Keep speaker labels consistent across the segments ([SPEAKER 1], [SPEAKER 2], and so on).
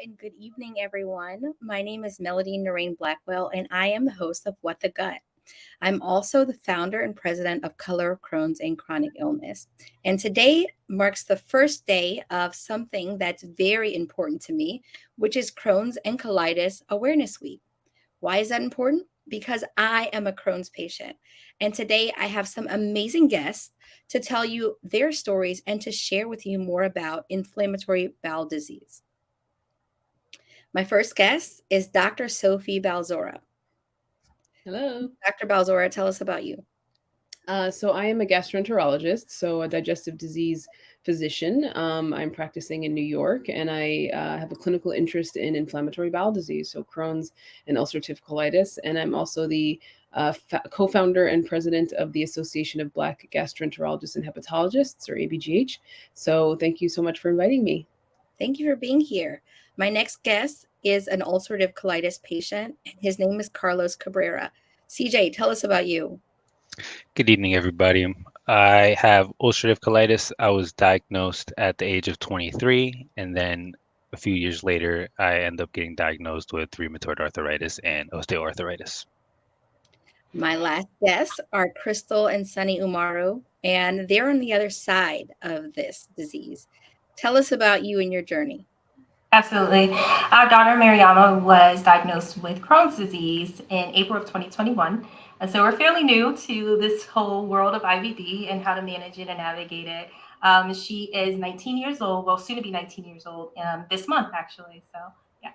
[SPEAKER 1] and good evening, everyone. My name is Melody Noreen Blackwell, and I am the host of What the Gut. I'm also the founder and president of Color of Crohn's and Chronic Illness. And today marks the first day of something that's very important to me, which is Crohn's and Colitis Awareness Week. Why is that important? Because I am a Crohn's patient. And today I have some amazing guests to tell you their stories and to share with you more about inflammatory bowel disease. My first guest is Dr. Sophie Balzora.
[SPEAKER 2] Hello.
[SPEAKER 1] Dr. Balzora, tell us about you.
[SPEAKER 2] So I am a gastroenterologist, so a digestive disease physician. I'm practicing in New York, and I have a clinical interest in inflammatory bowel disease, so Crohn's and ulcerative colitis. And I'm also the co-founder and president of the Association of Black Gastroenterologists and Hepatologists, or ABGH. So thank you so much for inviting me.
[SPEAKER 1] Thank you for being here. My next guest is an ulcerative colitis patient, and his name is Carlos Cabrera. CJ, tell us about you.
[SPEAKER 3] Good evening, everybody. I have ulcerative colitis. I was diagnosed at the age of 23, and then a few years later, I end up getting diagnosed with rheumatoid arthritis and osteoarthritis.
[SPEAKER 1] My last guests are Crystal and Sunny Umaru, and they're on the other side of this disease. Tell us about you and your journey.
[SPEAKER 4] Absolutely. Our daughter Mariama was diagnosed with Crohn's disease in April of 2021. And so we're fairly new to this whole world of IBD and how to manage it and navigate it. She is 19 years old, well, soon to be 19 years old this month, actually. So, yeah.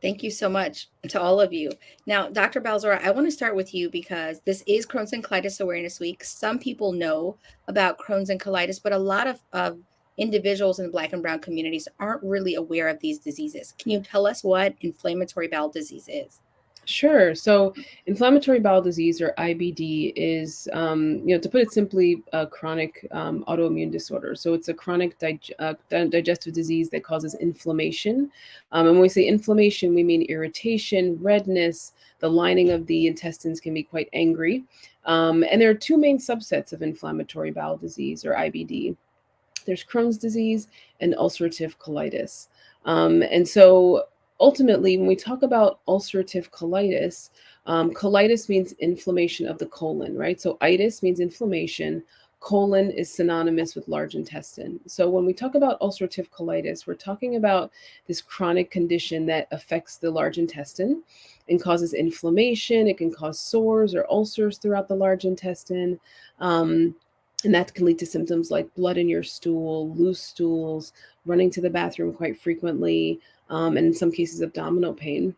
[SPEAKER 1] Thank you so much to all of you. Now, Dr. Balzora, I want to start with you because this is Crohn's and Colitis Awareness Week. Some people know about Crohn's and colitis, but a lot of individuals in the Black and Brown communities aren't really aware of these diseases. Can you tell us what inflammatory bowel disease is?
[SPEAKER 2] Sure. So inflammatory bowel disease, or IBD, is, to put it simply, a chronic autoimmune disorder. So it's a chronic digestive disease that causes inflammation. And when we say inflammation, we mean irritation, redness. The lining of the intestines can be quite angry. And there are two main subsets of inflammatory bowel disease, or IBD. There's Crohn's disease and ulcerative colitis. And so ultimately, when we talk about ulcerative colitis, colitis means inflammation of the colon, right? So itis means inflammation. Colon is synonymous with large intestine. So when we talk about ulcerative colitis, we're talking about this chronic condition that affects the large intestine and causes inflammation. It can cause sores or ulcers throughout the large intestine. And that can lead to symptoms like blood in your stool, loose stools, running to the bathroom quite frequently, and in some cases, abdominal pain.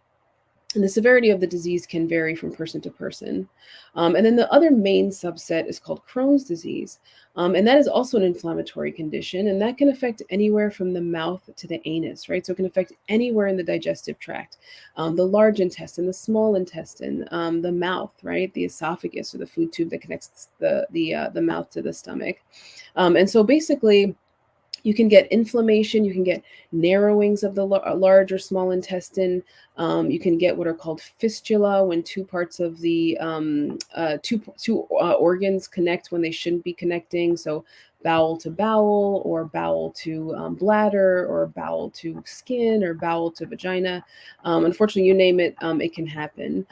[SPEAKER 2] And the severity of the disease can vary from person to person. And then the other main subset is called Crohn's disease. And that is also an inflammatory condition. And that can affect anywhere from the mouth to the anus, right? So it can affect anywhere in the digestive tract, the large intestine, the small intestine, the mouth, right? The esophagus, or the food tube that connects the mouth to the stomach. And so basically, you can get inflammation, you can get narrowings of the large or small intestine. You can get what are called fistula, when two parts of the two organs connect when they shouldn't be connecting. So bowel to bowel, or bowel to bladder, or bowel to skin, or bowel to vagina. Unfortunately, you name it, it can happen.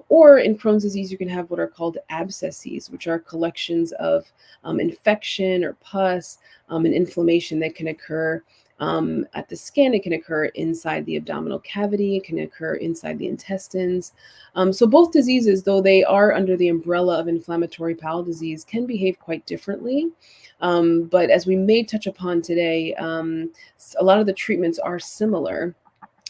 [SPEAKER 2] Or in Crohn's disease, you can have what are called abscesses, which are collections of infection or pus and inflammation that can occur at the skin. It can occur inside the abdominal cavity. It can occur inside the intestines. So both diseases, though they are under the umbrella of inflammatory bowel disease, can behave quite differently. But as we may touch upon today, a lot of the treatments are similar,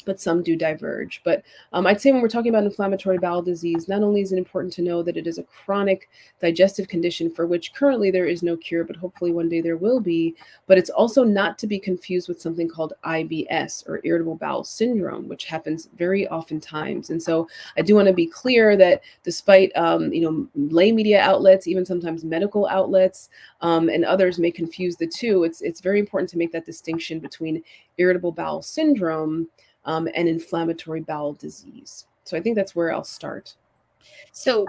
[SPEAKER 2] but some do diverge. But I'd say when we're talking about inflammatory bowel disease, not only is it important to know that it is a chronic digestive condition for which currently there is no cure, but hopefully one day there will be, but it's also not to be confused with something called IBS, or irritable bowel syndrome, which happens very oftentimes. And so I do want to be clear that despite lay media outlets, even sometimes medical outlets, and others may confuse the two, it's very important to make that distinction between irritable bowel syndrome and inflammatory bowel disease. So I think that's where I'll start.
[SPEAKER 1] So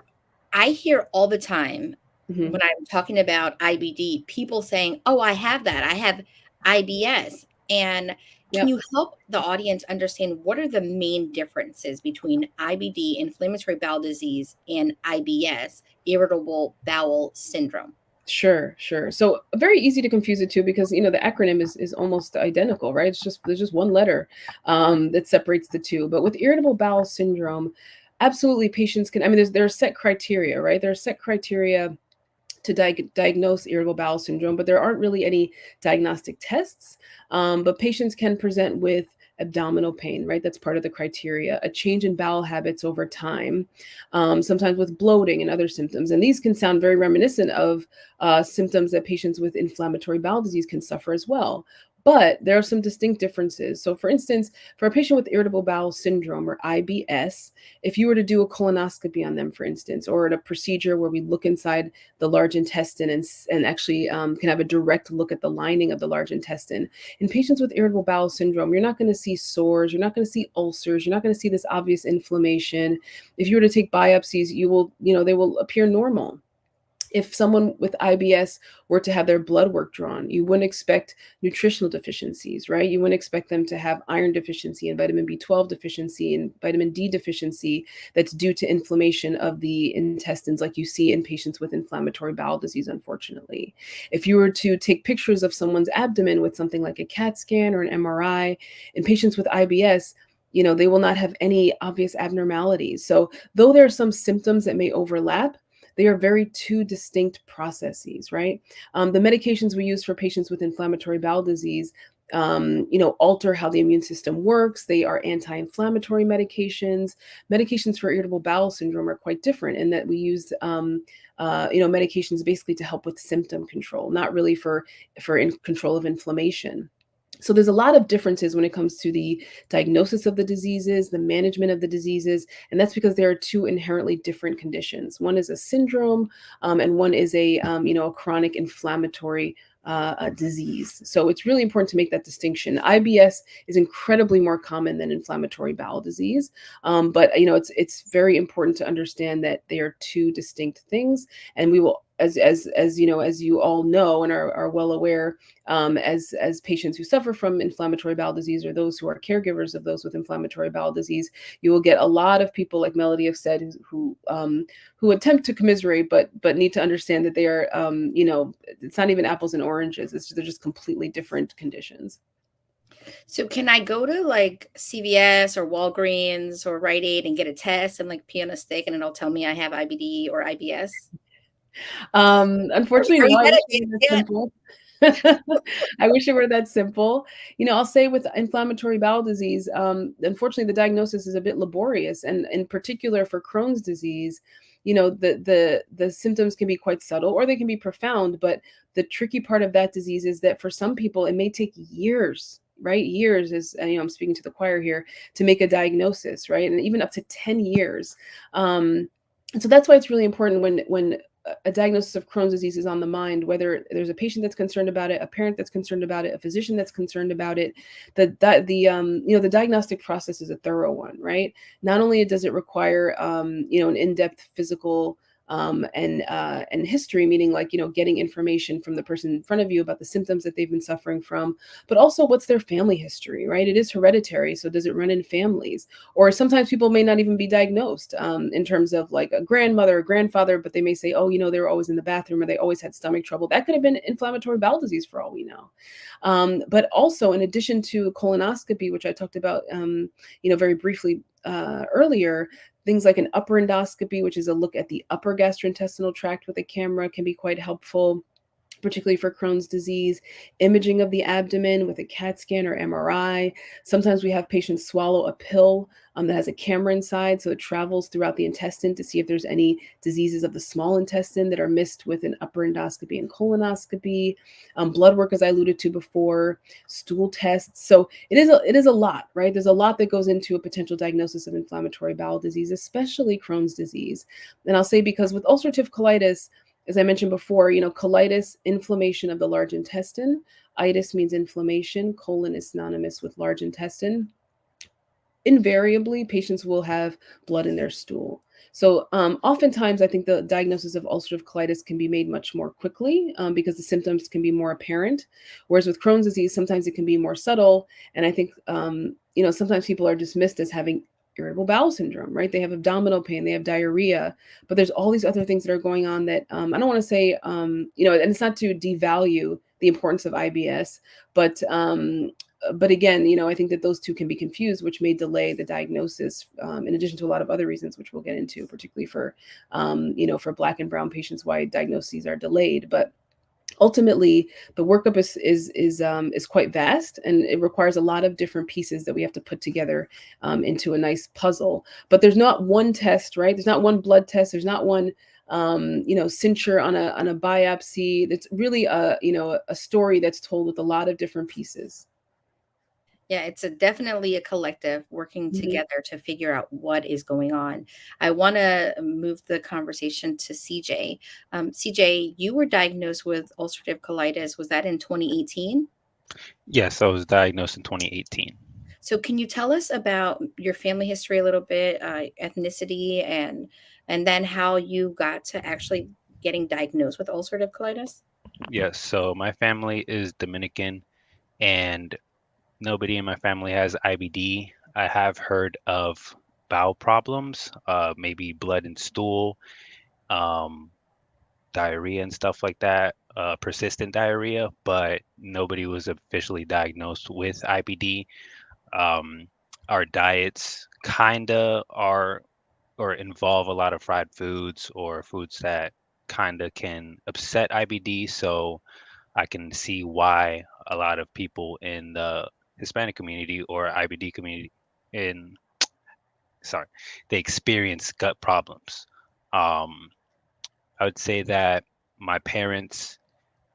[SPEAKER 1] I hear all the time when I'm talking about IBD, people saying, oh, I have that. I have IBS. And, Can you help the audience understand what are the main differences between IBD, inflammatory bowel disease, and IBS, irritable bowel syndrome?
[SPEAKER 2] Sure. So very easy to confuse it too, because the acronym is almost identical, right? There's just one letter that separates the two. But with irritable bowel syndrome, absolutely patients can. I mean, there are set criteria, right? There are set criteria to diagnose irritable bowel syndrome, but there aren't really any diagnostic tests. But patients can present with abdominal pain, right? That's part of the criteria. A change in bowel habits over time, sometimes with bloating and other symptoms. And these can sound very reminiscent of symptoms that patients with inflammatory bowel disease can suffer as well. But there are some distinct differences. So for instance, for a patient with irritable bowel syndrome or IBS, if you were to do a colonoscopy on them, for instance, or at a procedure where we look inside the large intestine and actually can have a direct look at the lining of the large intestine, in patients with irritable bowel syndrome, you're not going to see sores, you're not going to see ulcers, you're not going to see this obvious inflammation. If you were to take biopsies, they will appear normal. If someone with IBS were to have their blood work drawn, you wouldn't expect nutritional deficiencies, right? You wouldn't expect them to have iron deficiency and vitamin B12 deficiency and vitamin D deficiency that's due to inflammation of the intestines, like you see in patients with inflammatory bowel disease, unfortunately. If you were to take pictures of someone's abdomen with something like a CAT scan or an MRI, in patients with IBS, they will not have any obvious abnormalities. So though there are some symptoms that may overlap, they are very two distinct processes, right? The medications we use for patients with inflammatory bowel disease, alter how the immune system works. They are anti-inflammatory medications. Medications for irritable bowel syndrome are quite different in that we use, medications basically to help with symptom control, not really for control of inflammation. So there's a lot of differences when it comes to the diagnosis of the diseases, the management of the diseases, and that's because there are two inherently different conditions. One is a syndrome, and one is a chronic inflammatory disease. So it's really important to make that distinction. IBS is incredibly more common than inflammatory bowel disease, but it's very important to understand that they are two distinct things, and we will. As you all know and are well aware, as patients who suffer from inflammatory bowel disease or those who are caregivers of those with inflammatory bowel disease, you will get a lot of people, like Melody have said, who attempt to commiserate, but need to understand that they are, it's not even apples and oranges. They're just completely different conditions.
[SPEAKER 1] So can I go to like CVS or Walgreens or Rite Aid and get a test and like pee on a stick and it'll tell me I have IBD or IBS?
[SPEAKER 2] Unfortunately, no. I wish it were that simple. I'll say with inflammatory bowel disease, unfortunately, the diagnosis is a bit laborious, and in particular for Crohn's disease, the symptoms can be quite subtle or they can be profound. But the tricky part of that disease is that for some people, it may take years. Right? Years is, I'm speaking to the choir here, to make a diagnosis, right? And even up to 10 years. And so that's why it's really important when a diagnosis of Crohn's disease is on the mind, whether there's a patient that's concerned about it, a parent that's concerned about it, a physician that's concerned about it, the diagnostic process is a thorough one, right? Not only does it require, an in-depth physical and history, meaning like, getting information from the person in front of you about the symptoms that they've been suffering from, but also what's their family history, right? It is hereditary. So does it run in families? Or sometimes people may not even be diagnosed in terms of like a grandmother or grandfather, but they may say, oh, they were always in the bathroom or they always had stomach trouble. That could have been inflammatory bowel disease for all we know. But also in addition to colonoscopy, which I talked about, very briefly earlier, things like an upper endoscopy, which is a look at the upper gastrointestinal tract with a camera, can be quite helpful, particularly for Crohn's disease. Imaging of the abdomen with a CAT scan or MRI. Sometimes we have patients swallow a pill that has a camera inside, so it travels throughout the intestine to see if there's any diseases of the small intestine that are missed with an upper endoscopy and colonoscopy. Blood work, as I alluded to before, stool tests. So it is a lot, right? There's a lot that goes into a potential diagnosis of inflammatory bowel disease, especially Crohn's disease. And I'll say because with ulcerative colitis, as I mentioned before, colitis, inflammation of the large intestine. Itis means inflammation. Colon is synonymous with large intestine. Invariably, patients will have blood in their stool. So oftentimes, I think the diagnosis of ulcerative colitis can be made much more quickly because the symptoms can be more apparent. Whereas with Crohn's disease, sometimes it can be more subtle. And I think, sometimes people are dismissed as having irritable bowel syndrome, right? They have abdominal pain, they have diarrhea, but there's all these other things that are going on that I don't want to say, and it's not to devalue the importance of IBS, but again, I think that those two can be confused, which may delay the diagnosis, in addition to a lot of other reasons, which we'll get into, particularly for, for Black and brown patients, why diagnoses are delayed. But ultimately, the workup is quite vast, and it requires a lot of different pieces that we have to put together into a nice puzzle. But there's not one test, right? There's not one blood test. There's not one cincture on a biopsy. It's really a story that's told with a lot of different pieces.
[SPEAKER 1] Yeah, it's definitely a collective working together to figure out what is going on. I want to move the conversation to CJ. CJ, you were diagnosed with ulcerative colitis. Was that in 2018?
[SPEAKER 3] Yes, I was diagnosed in 2018.
[SPEAKER 1] So can you tell us about your family history a little bit, ethnicity, and then how you got to actually getting diagnosed with ulcerative colitis?
[SPEAKER 3] Yes, so my family is Dominican, and nobody in my family has IBD. I have heard of bowel problems, maybe blood and stool, um, diarrhea and stuff like that, persistent diarrhea, but nobody was officially diagnosed with IBD. Um, our diets kinda are or involve a lot of fried foods or foods that kinda can upset IBD. So I can see why a lot of people in the Hispanic community or IBD community in sorry, they experience gut problems. Um, I would say that my parents,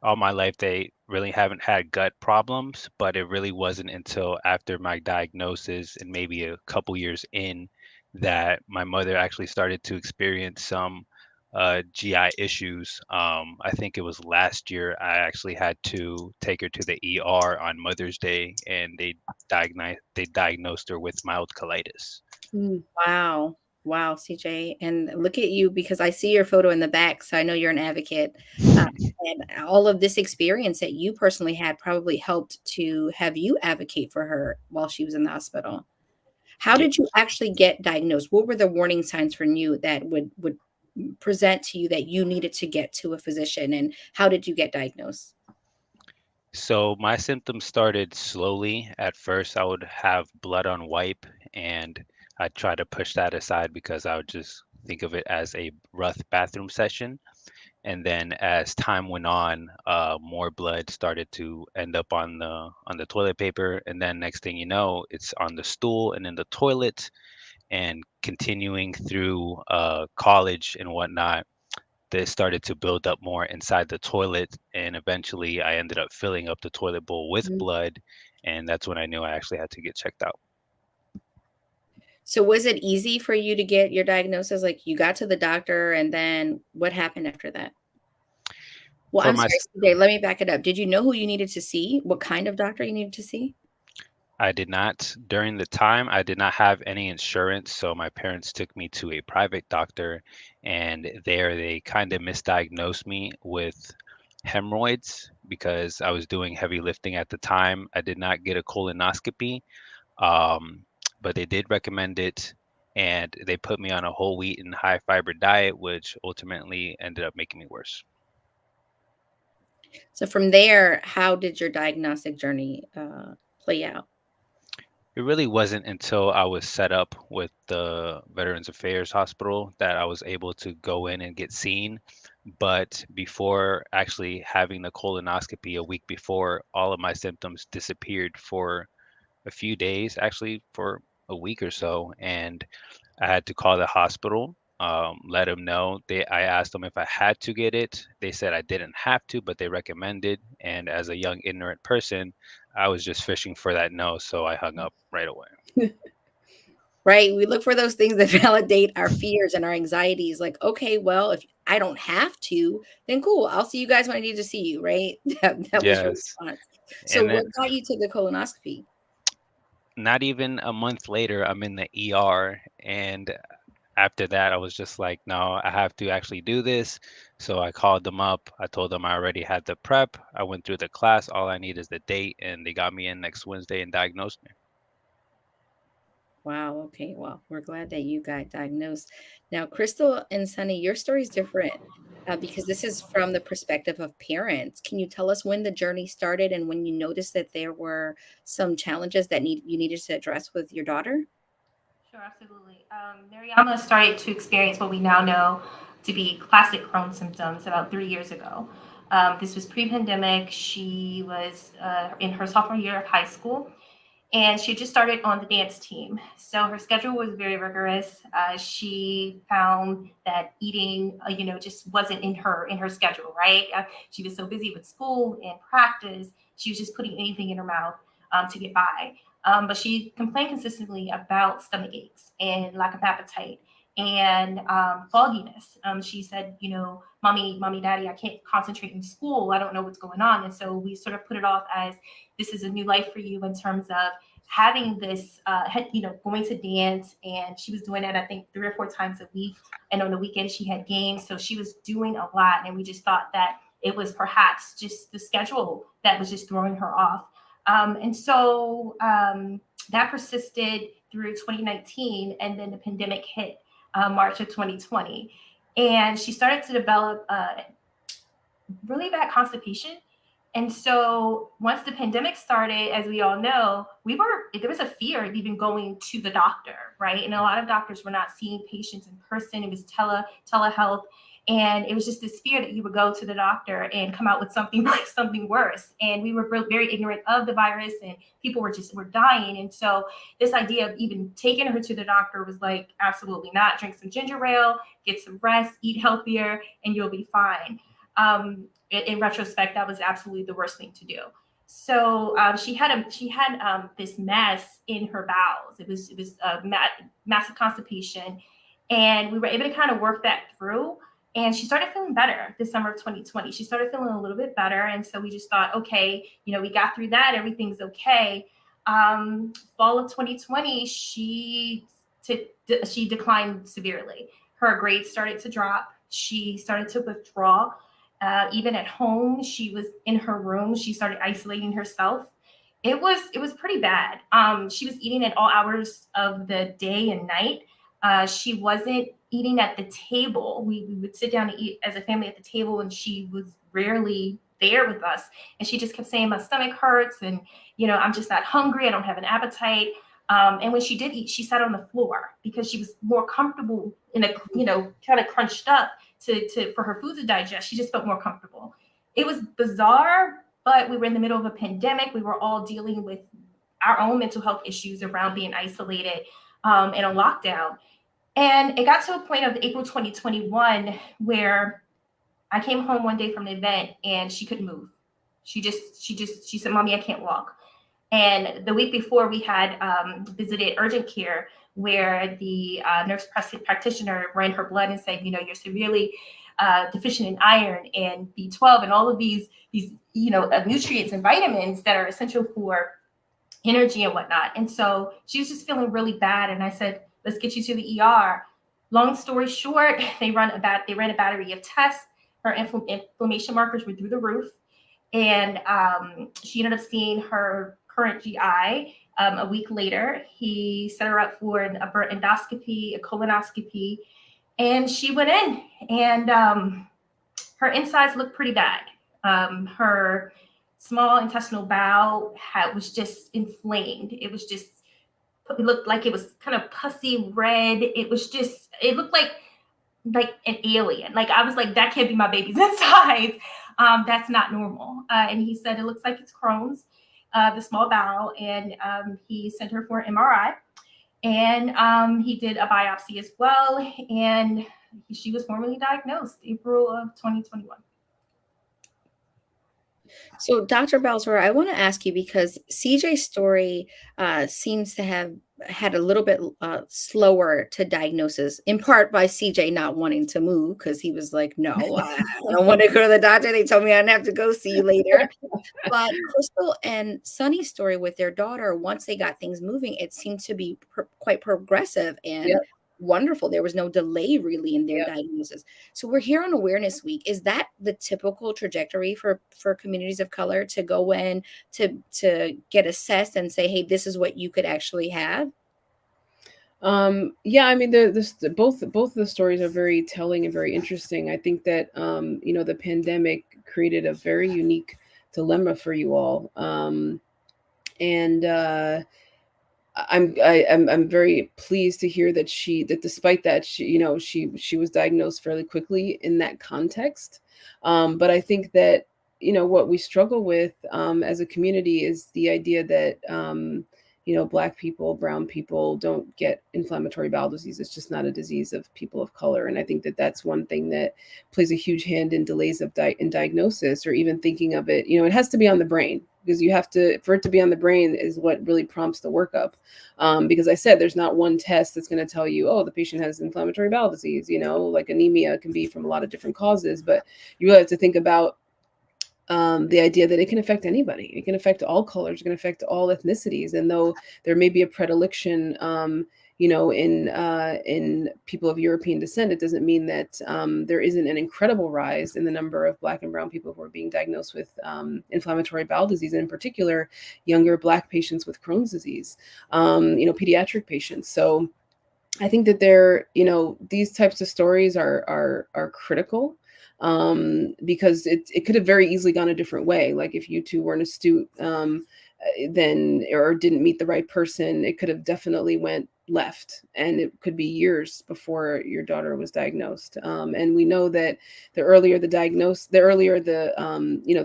[SPEAKER 3] all my life, they really haven't had gut problems, but it really wasn't until after my diagnosis and maybe a couple years in that my mother actually started to experience some GI issues. I think it was last year I actually had to take her to the ER on Mother's Day, and they diagnosed her with mild colitis.
[SPEAKER 2] Mm.
[SPEAKER 1] Wow. Wow, CJ. And look at you, because I see your photo in the back, so I know you're an advocate. And all of this experience that you personally had probably helped to have you advocate for her while she was in the hospital. How
[SPEAKER 3] Yeah.
[SPEAKER 1] did you actually get diagnosed? What were the warning signs for you that would present to you that you needed to get to a physician, and how did you get diagnosed?
[SPEAKER 3] So my symptoms started slowly. At first, I would have blood on wipe, and I try to push that aside because I would just think of it as a rough bathroom session. And then as time went on, more blood started to end up on the toilet paper, and then next thing you know, it's on the stool and in the toilet, and continuing through college and whatnot. This started to build up more inside the toilet, and eventually I ended up filling up the toilet bowl with
[SPEAKER 2] Mhm.
[SPEAKER 3] blood, and that's when I knew I actually had to get checked out.
[SPEAKER 1] So was it easy for you to get your diagnosis? Like, you got to the doctor, and then what happened after that? Well,
[SPEAKER 3] For
[SPEAKER 1] I'm
[SPEAKER 3] my
[SPEAKER 1] sorry, CJ, let me back it up. Did you know who you needed to see? What kind of doctor you needed to see?
[SPEAKER 3] I did not, during the time, I did not have any insurance, so my parents took me to a private doctor, and there they kind of misdiagnosed me with hemorrhoids because I was doing heavy lifting at the time. I did not get a colonoscopy, um, but they did recommend it, and they put me on a whole wheat and high fiber diet, which ultimately ended up making me worse.
[SPEAKER 1] So from there, how did your diagnostic journey play out?
[SPEAKER 3] It really wasn't until I was set up with the Veterans Affairs Hospital that I was able to go in and get seen. But before actually having the colonoscopy a week before, all of my symptoms disappeared for a few days, actually for a week or so. And I had to call the hospital, let them know. I asked them if I had to get it. They said I didn't have to, but they recommended. And as a young, ignorant person, I was just fishing for that no, so I hung up right away.
[SPEAKER 1] Right? We look for those things that validate our fears and our anxieties. Like, okay, well, if I don't have to, then cool. I'll see you guys when I need to see you, right? That was your
[SPEAKER 3] Yes.
[SPEAKER 1] response. So
[SPEAKER 3] And then
[SPEAKER 1] what got you to the colonoscopy?
[SPEAKER 3] not even a month later, I'm in the ER, and after that, I was just like, no, I have to actually do this. So I called them up. I told them I already had the prep. I went through the class. All I need is the date, and they got me in next Wednesday and diagnosed me.
[SPEAKER 1] Wow. Okay. Well, we're glad that you got diagnosed. Now, Crystal and Sunny, your story is different because this is from the perspective of parents. Can you tell us when the journey started and when you noticed that there were some challenges that you needed to address with your daughter?
[SPEAKER 4] Sure, absolutely. Mariama started to experience what we now know to be classic Crohn's symptoms about 3 years ago. This was pre-pandemic. She was in her sophomore year of high school, and she just started on the dance team. So her schedule was very rigorous. She found that eating, just wasn't in her schedule. Right? She was so busy with school and practice. She was just putting anything in her mouth to get by. But she complained consistently about stomach aches and lack of appetite and fogginess. She said, mommy, daddy, I can't concentrate in school. I don't know what's going on. And so we sort of put it off as this is a new life for you in terms of having this, going to dance. And she was doing it, I think, 3 or 4 times a week. And on the weekend, she had games. So she was doing a lot. And we just thought that it was perhaps just the schedule that was just throwing her off. And so that persisted through 2019, and then the pandemic hit March of 2020. And she started to develop really bad constipation. And so once the pandemic started, as we all know, there was a fear of even going to the doctor, right? And a lot of doctors were not seeing patients in person. It was telehealth. And it was just this fear that you would go to the doctor and come out with something like something worse. And we were very ignorant of the virus, and people were dying. And so this idea of even taking her to the doctor was like, absolutely not. Drink some ginger ale, get some rest, eat healthier, and you'll be fine. In retrospect, that was absolutely the worst thing to do. So she had this mass in her bowels. It was massive constipation, and we were able to kind of work that through. And she started feeling better this summer of 2020. She started feeling a little bit better. And so we just thought, okay, we got through that. Everything's okay. Fall of 2020, she declined severely. Her grades started to drop. She started to withdraw. Even at home, she was in her room. She started isolating herself. It was pretty bad. She was eating at all hours of the day and night. She wasn't eating at the table. We would sit down to eat as a family at the table, and she was rarely there with us. And she just kept saying, my stomach hurts, and I'm just not hungry. I don't have an appetite. And when she did eat, she sat on the floor because she was more comfortable in a, kind of crunched up for her food to digest. She just felt more comfortable. It was bizarre, but we were in the middle of a pandemic. We were all dealing with our own mental health issues around being isolated in a lockdown. And it got to a point of April 2021 where I came home one day from an event and she couldn't move. She said, Mommy, I can't walk. And the week before, we had visited urgent care where the nurse practitioner ran her blood and said, you're severely deficient in iron and B12 and all of these nutrients and vitamins that are essential for energy and whatnot. And so she was just feeling really bad. And I said, let's get you to the ER. Long story short, they ran a battery of tests. Her inflammation markers were through the roof. And she ended up seeing her current GI a week later. He set her up for a endoscopy, a colonoscopy, and she went in, and her insides looked pretty bad. Her small intestinal bowel was just inflamed. It looked like it was kind of pussy red. It looked like an alien. Like, I was like, that can't be my baby's insides. That's not normal. And he said, it looks like it's Crohn's, the small bowel. And he sent her for an MRI. And he did a biopsy as well. And she was formally diagnosed April of 2021.
[SPEAKER 1] So, Dr. Balzer, I want to ask you, because CJ's story seems to have had a little bit slower to diagnosis, in part by CJ not wanting to move because he was like, no, I don't want to go to the doctor. They told me I'd have to go, see you later. But Crystal and Sunny's story with their daughter, once they got things moving, it seemed to be quite progressive. And wonderful. There was no delay really in their
[SPEAKER 2] Yep.
[SPEAKER 1] diagnosis. So we're here on Awareness Week. Is that the typical trajectory for communities of color to go in to get assessed and say, hey, this is what you could actually have?
[SPEAKER 2] Yeah, I mean, both of the stories are very telling and very interesting. I think that the pandemic created a very unique dilemma for you all, and I'm very pleased to hear that despite that she was diagnosed fairly quickly in that context. But I think that what we struggle with as a community is the idea that Black people, brown people don't get inflammatory bowel disease. It's just not a disease of people of color, and I think that that's one thing that plays a huge hand in delays in diagnosis, or even thinking of it. It has to be on the brain, because you have to, for it to be on the brain is what really prompts the workup. Because I said there's not one test that's going to tell you, oh, the patient has inflammatory bowel disease. Like anemia can be from a lot of different causes, but you really have to think about the idea that it can affect anybody. It can affect all colors. It can affect all ethnicities. And though there may be a predilection, in people of European descent, it doesn't mean that there isn't an incredible rise in the number of Black and brown people who are being diagnosed with inflammatory bowel disease, and in particular, younger Black patients with Crohn's disease, pediatric patients. So I think that these types of stories are critical, because it could have very easily gone a different way. Like if you two weren't astute, then, or didn't meet the right person, it could have definitely went left, and it could be years before your daughter was diagnosed. And we know that the earlier the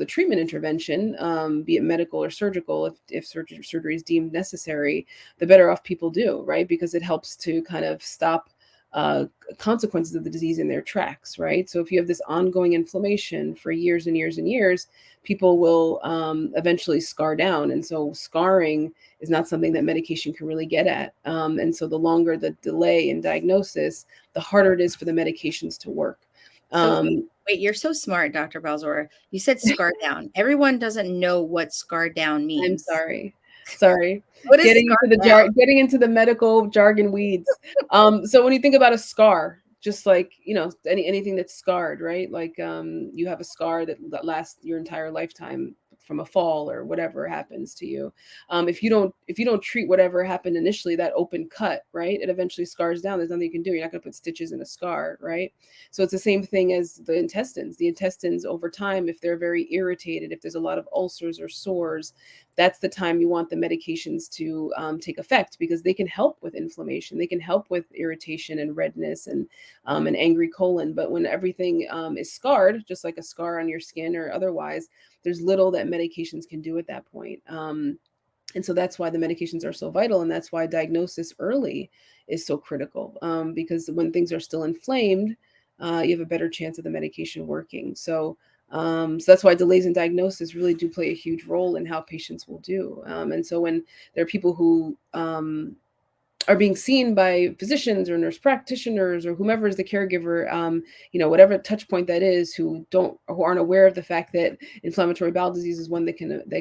[SPEAKER 2] treatment intervention, be it medical or surgical, if surgery is deemed necessary, the better off people do, right? Because it helps to kind of stop consequences of the disease in their tracks, right? So if you have this ongoing inflammation for years and years and years, people will eventually scar down. And so scarring is not something that medication can really get at. And so the longer the delay in diagnosis, the harder it is for the medications to work.
[SPEAKER 1] So wait, you're so smart, Dr. Balzora. You said scar down. Everyone doesn't know what scar down means.
[SPEAKER 2] I'm sorry.
[SPEAKER 1] What is
[SPEAKER 2] Getting into the medical jargon weeds. So when you think about a scar, just like anything that's scarred, right? Like you have a scar that lasts your entire lifetime from a fall or whatever happens to you. If you don't treat whatever happened initially, that open cut, right, it eventually scars down. There's nothing you can do. You're not going to put stitches in a scar, right? So it's the same thing as the intestines over time. If they're very irritated, if there's a lot of ulcers or sores, that's the time you want the medications to take effect, because they can help with inflammation. They can help with irritation and redness and an angry colon. But when everything is scarred, just like a scar on your skin or otherwise, there's little that medications can do at that point. And so that's why the medications are so vital. And that's why diagnosis early is so critical, because when things are still inflamed, you have a better chance of the medication working. So that's why delays in diagnosis really do play a huge role in how patients will do. And so when there are people who are being seen by physicians or nurse practitioners or whomever is the caregiver, whatever touch point that is, who aren't aware of the fact that inflammatory bowel disease is one that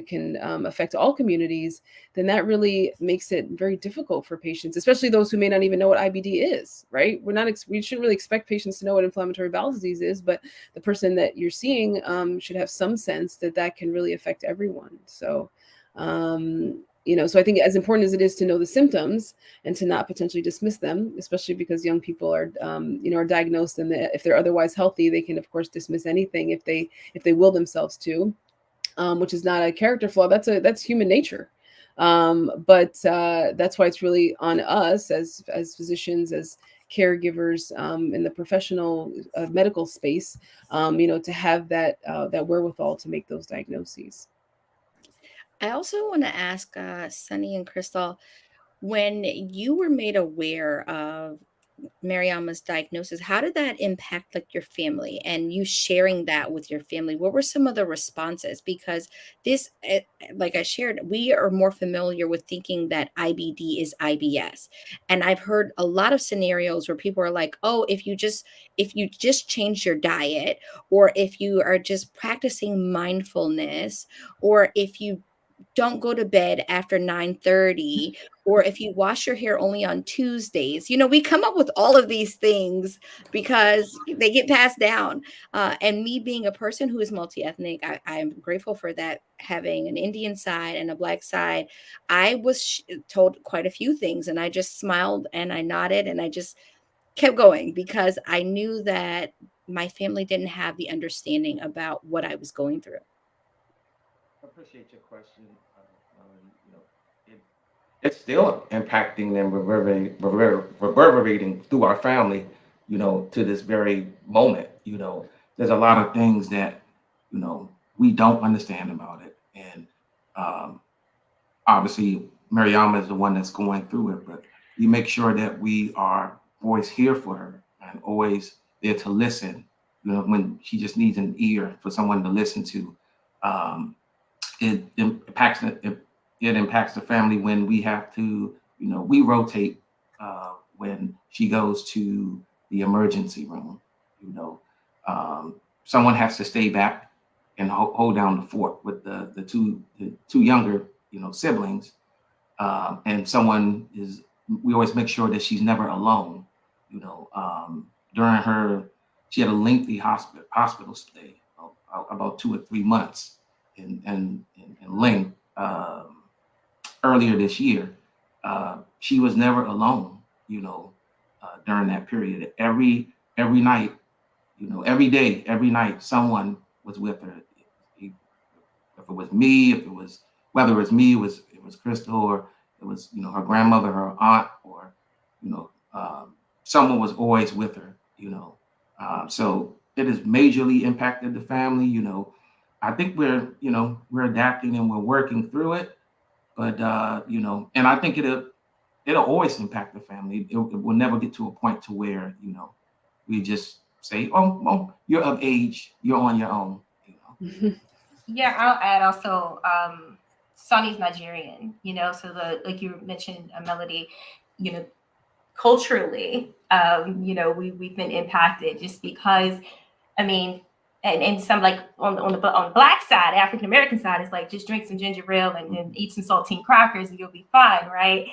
[SPEAKER 2] can affect all communities, then that really makes it very difficult for patients, especially those who may not even know what IBD is, right? We shouldn't really expect patients to know what inflammatory bowel disease is, but the person that you're seeing should have some sense that can really affect everyone. So, so I think as important as it is to know the symptoms and to not potentially dismiss them, especially because young people are diagnosed, and if they're otherwise healthy, they can of course dismiss anything if they will themselves to, which is not a character flaw. That's human nature. But that's why it's really on us as physicians, as caregivers, in the professional medical space, to have that wherewithal to make those diagnoses.
[SPEAKER 1] I also want to ask Sunny and Crystal, when you were made aware of Mariama's diagnosis, how did that impact like your family and you sharing that with your family? What were some of the responses? Because like I shared, we are more familiar with thinking that IBD is IBS. And I've heard a lot of scenarios where people are like, oh, if you just change your diet, or if you are just practicing mindfulness, or if you don't go to bed after 9:30, or if you wash your hair only on Tuesdays. We come up with all of these things because they get passed down. And me being a person who is multi-ethnic, I'm grateful for that, having an Indian side and a Black side. I was told quite a few things, and I just smiled and I nodded and I just kept going because I knew that my family didn't have the understanding about what I was going through.
[SPEAKER 5] I appreciate your question. You know, it's still impacting and reverberating through our family, to this very moment. There's a lot of things that, we don't understand about it. And um, obviously, Mariama is the one that's going through it, but we make sure that we are always here for her and always there to listen, when she just needs an ear for someone to listen to. Um, it impacts it impacts the family when we have to, we rotate when she goes to the emergency room. Someone has to stay back and hold down the fort with the two younger, siblings, and we always make sure that she's never alone. During she had a lengthy hospital stay, about 2 or 3 months in length. Earlier this year, she was never alone. During that period, every night, every day, every night, someone was with her. If it was me, whether it was me, it was Crystal, or it was her grandmother, her aunt, or someone was always with her. So it has majorly impacted the family. I think we're adapting and we're working through it, but and I think it'll always impact the family. It will never get to a point to where we just say, oh, well, you're of age, you're on your own.
[SPEAKER 4] Yeah, I'll add also, Sonny's Nigerian, so like you mentioned, Melody, culturally, we've been impacted just because, I mean, and some, like on the Black side, African American side, it's like just drink some ginger ale and eat some saltine crackers and you'll be fine, right?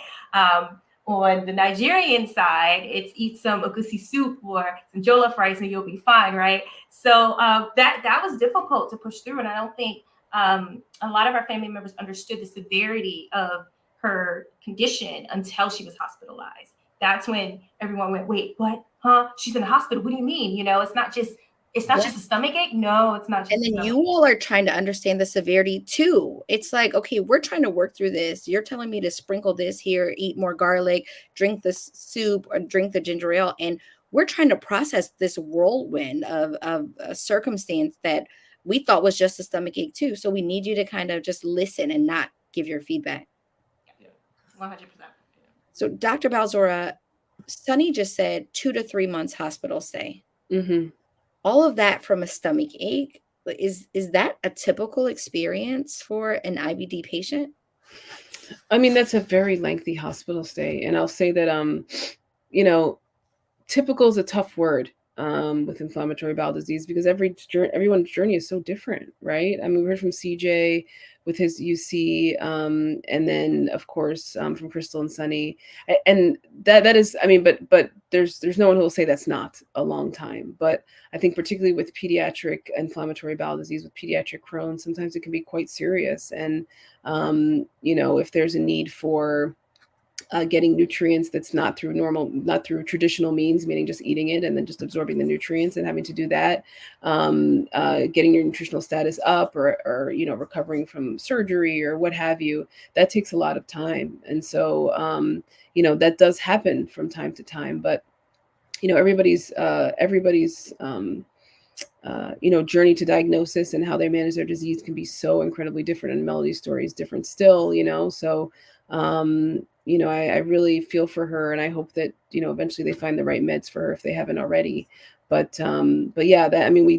[SPEAKER 4] On the Nigerian side, it's eat some egusi soup or some jollof rice and you'll be fine, right? So that was difficult to push through, and I don't think a lot of our family members understood the severity of her condition until she was hospitalized. That's when everyone went, wait, what? Huh? She's in the hospital. What do you mean? It's not just a stomach ache. No, it's not just.
[SPEAKER 1] And then you all are trying to understand the severity too. It's like, okay, we're trying to work through this. You're telling me to sprinkle this here, eat more garlic, drink the soup, or drink the ginger ale. And we're trying to process this whirlwind of a circumstance that we thought was just a stomach ache too. So we need you to kind of just listen and not give your feedback.
[SPEAKER 4] Yeah, 100%.
[SPEAKER 1] So Dr. Balzora, Sunny just said 2 to 3 months hospital stay.
[SPEAKER 2] Mm-hmm.
[SPEAKER 1] All of that from a stomach ache. Is that a typical experience for an IBD patient?
[SPEAKER 2] I mean, that's a very lengthy hospital stay. And I'll say that, typical is a tough word with inflammatory bowel disease because everyone's journey is so different, right? I mean, we heard from CJ with his UC, and then of course from Crystal and Sunny, and that is, I mean, but there's no one who will say that's not a long time. But I think particularly with pediatric inflammatory bowel disease, with pediatric Crohn's, sometimes it can be quite serious. And if there's a need for getting nutrients that's not through traditional means, meaning just eating it and then just absorbing the nutrients and having to do that, getting your nutritional status up or recovering from surgery or what have you, that takes a lot of time. And so, that does happen from time to time, but, everybody's journey to diagnosis and how they manage their disease can be so incredibly different. And Melody's story is different still, so, I really feel for her, and I hope that, eventually they find the right meds for her if they haven't already. But yeah, that, I mean, we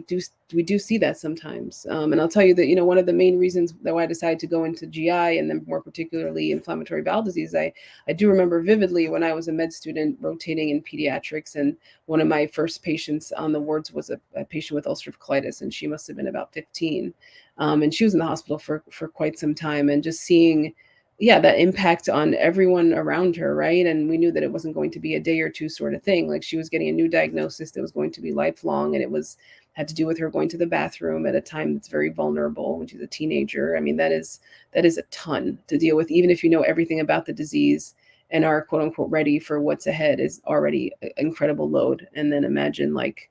[SPEAKER 2] do see that sometimes. And I'll tell you that, one of the main reasons that why I decided to go into GI, and then more particularly inflammatory bowel disease, I do remember vividly when I was a med student rotating in pediatrics, and one of my first patients on the wards was a patient with ulcerative colitis, and she must have been about 15. And she was in the hospital for quite some time, and just seeing, yeah, that impact on everyone around her, right? And we knew that it wasn't going to be a day or two sort of thing. Like, she was getting a new diagnosis that was going to be lifelong, and it had to do with her going to the bathroom at a time that's very vulnerable when she's a teenager. I mean, that is a ton to deal with, even if you know everything about the disease and are quote unquote ready for what's ahead, is already an incredible load. And then imagine like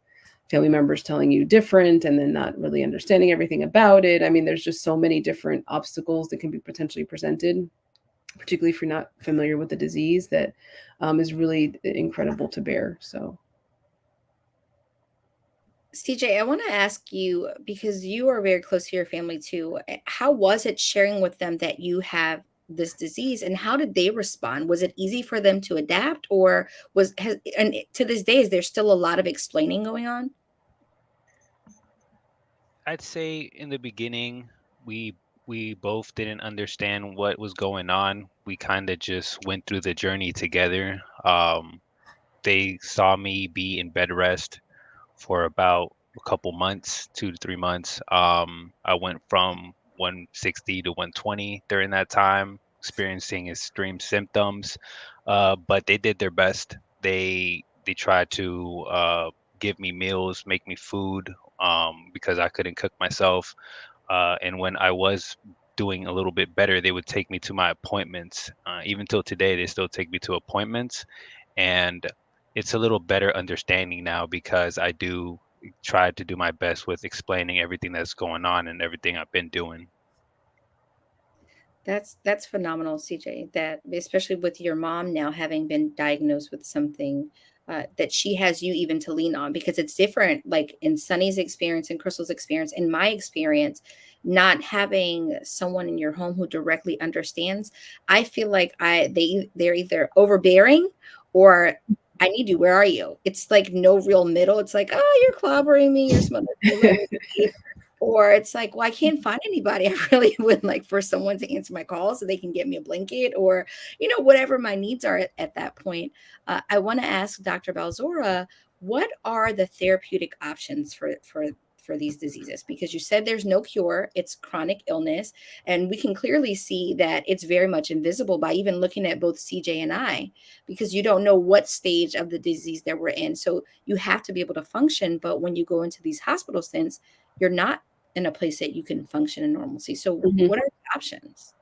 [SPEAKER 2] family members telling you different, and then not really understanding everything about it. I mean, there's just so many different obstacles that can be potentially presented, particularly if you're not familiar with the disease, that is really incredible to bear. So,
[SPEAKER 1] CJ, I want to ask you, because you are very close to your family too. How was it sharing with them that you have this disease, and how did they respond? Was it easy for them to adapt, or and to this day, is there still a lot of explaining going on?
[SPEAKER 3] I'd say in the beginning, we both didn't understand what was going on. We kind of just went through the journey together. They saw me be in bed rest for about a couple months, 2 to 3 months. I went from 160 to 120 during that time, experiencing extreme symptoms. But they did their best. They tried to give me meals, make me food, because I couldn't cook myself. And when I was doing a little bit better, they would take me to my appointments. Even till today, they still take me to appointments, and it's a little better understanding now because I do try to do my best with explaining everything that's going on and everything I've been doing.
[SPEAKER 1] That's phenomenal, CJ. That especially with your mom now having been diagnosed with something, that she has you even to lean on, because it's different. Like in Sunny's experience and Crystal's experience, in my experience, not having someone in your home who directly understands, I feel like they're either overbearing or I need you. Where are you? It's like no real middle. It's like, oh, you're clobbering me. You're smothering me. Let me leave. Or it's like, well, I can't find anybody. I really would like for someone to answer my call so they can get me a blanket, or, whatever my needs are at that point. I want to ask Dr. Balzora, what are the therapeutic options for these diseases? Because you said there's no cure, it's chronic illness. And we can clearly see that it's very much invisible by even looking at both CJ and I, because you don't know what stage of the disease that we're in. So you have to be able to function. But when you go into these hospital stints, you're not in a place that you can function in normalcy. So what are the options?